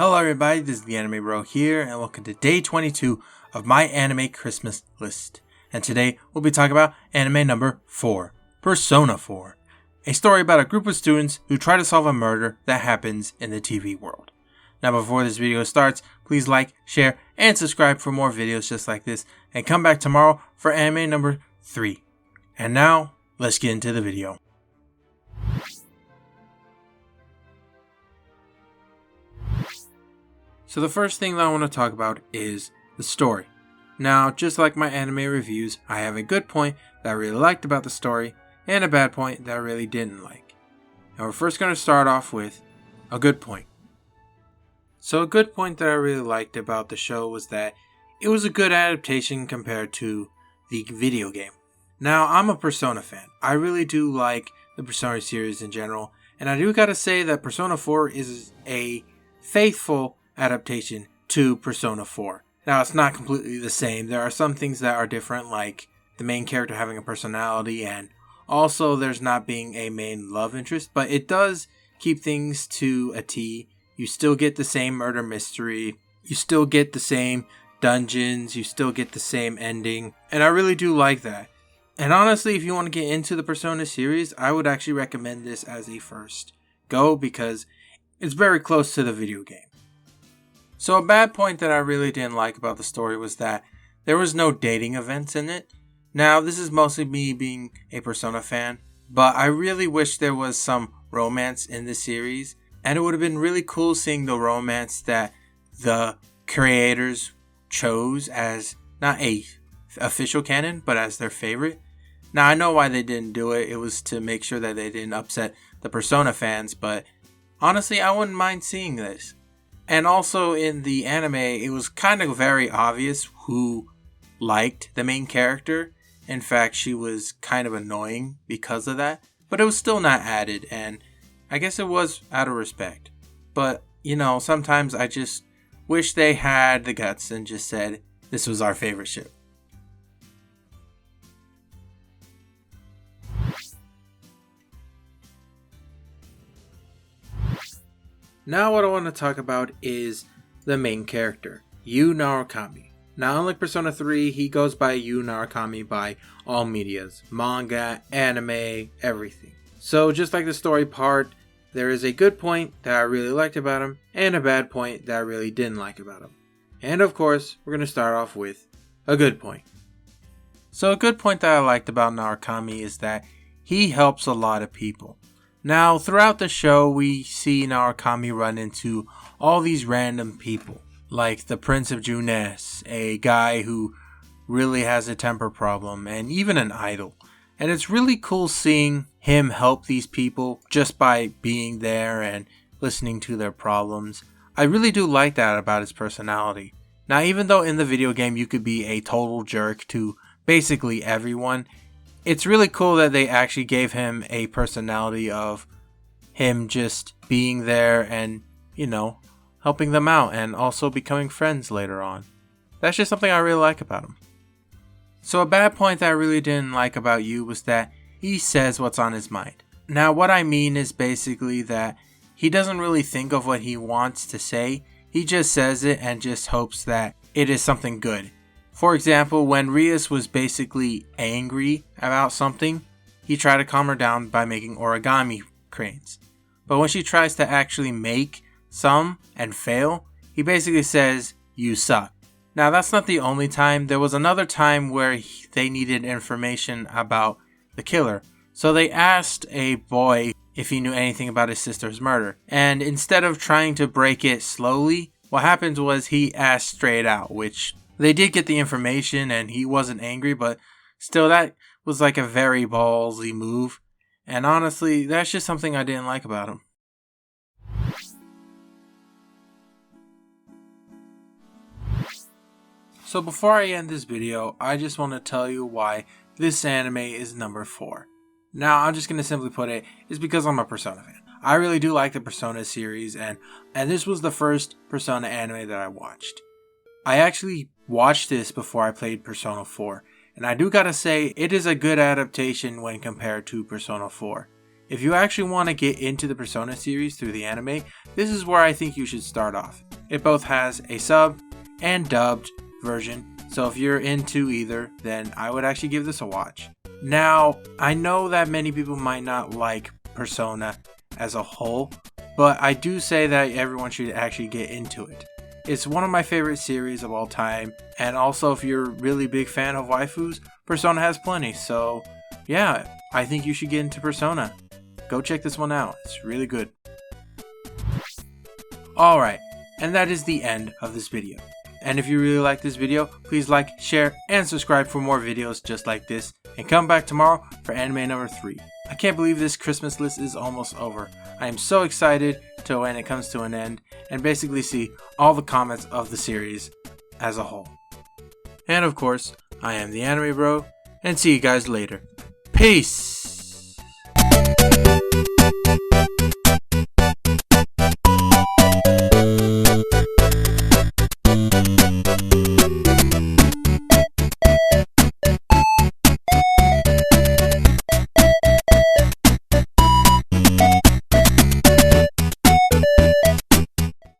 Hello everybody, this is the Anime Bro here, and welcome to day 22 of my anime Christmas list. And today we'll be talking about anime number 4, Persona 4, a story about a group of students who try to solve a murder that happens in the TV world. Now before this video starts, please like, share, and subscribe for more videos just like this, and come back tomorrow for anime number 3. And now, let's get into the video. So the first thing that I want to talk about is the story. Now, just like my anime reviews, I have a good point that I really liked about the story, and a bad point that I really didn't like. And we're first going to start off with a good point. So a good point that I really liked about the show was that it was a good adaptation compared to the video game. Now, I'm a Persona fan. I really do like the Persona series in general, and I do gotta say that Persona 4 is a faithful adaptation to Persona 4. Now, it's not completely the same. There are some things that are different, like the main character having a personality, and also there's not being a main love interest, but it does keep things to a T. You still get the same murder mystery, you still get the same dungeons, you still get the same ending, and I really do like that. And honestly, if you want to get into the Persona series, I would actually recommend this as a first go because it's very close to the video game. So a bad point that I really didn't like about the story was that there was no dating events in it. Now, this is mostly me being a Persona fan, but I really wish there was some romance in the series, and it would have been really cool seeing the romance that the creators chose as not a official canon, but as their favorite. Now, I know why they didn't do it. It was to make sure that they didn't upset the Persona fans, but honestly, I wouldn't mind seeing this. And also in the anime, it was kind of very obvious who liked the main character. In fact, she was kind of annoying because of that. But it was still not added, and I guess it was out of respect. But, you know, sometimes I just wish they had the guts and just said, this was our favorite ship. Now what I want to talk about is the main character, Yu Narukami. Now unlike Persona 3, he goes by Yu Narukami by all medias, manga, anime, everything. So just like the story part, there is a good point that I really liked about him, and a bad point that I really didn't like about him. And of course, we're going to start off with a good point. So a good point that I liked about Narukami is that he helps a lot of people. Now, throughout the show, we see Narukami run into all these random people, like the Prince of Junes, a guy who really has a temper problem, and even an idol. And it's really cool seeing him help these people just by being there and listening to their problems. I really do like that about his personality. Now, even though in the video game you could be a total jerk to basically everyone, it's really cool that they actually gave him a personality of him just being there and, you know, helping them out and also becoming friends later on. That's just something I really like about him. So a bad point that I really didn't like about Yu was that he says what's on his mind. Now what I mean is basically that he doesn't really think of what he wants to say. He just says it and just hopes that it is something good. For example, when Rias was basically angry about something, he tried to calm her down by making origami cranes. But when she tries to actually make some and fail, he basically says, "You suck." Now that's not the only time. There was another time where they needed information about the killer. So they asked a boy if he knew anything about his sister's murder. And instead of trying to break it slowly, what happened was he asked straight out, which they did get the information and he wasn't angry, but still that was like a very ballsy move. And honestly, that's just something I didn't like about him. So before I end this video, I just want to tell you why this anime is number 4. Now, I'm just going to simply put it, it's because I'm a Persona fan. I really do like the Persona series, and this was the first Persona anime that I watched. I actually watched this before I played Persona 4, and I do gotta say, it is a good adaptation when compared to Persona 4. If you actually want to get into the Persona series through the anime, this is where I think you should start off. It both has a sub and dubbed version, so if you're into either, then I would actually give this a watch. Now, I know that many people might not like Persona as a whole, but I do say that everyone should actually get into it. It's one of my favorite series of all time, and also if you're a really big fan of waifus, Persona has plenty, so yeah, I think you should get into Persona. Go check this one out, it's really good. Alright, and that is the end of this video. And if you really like this video, please like, share, and subscribe for more videos just like this, and come back tomorrow for anime number 3. I can't believe this Christmas list is almost over. I am so excited to when it comes to an end, and basically see all the comments of the series as a whole. And of course, I am the Anime Bro, and see you guys later. Peace!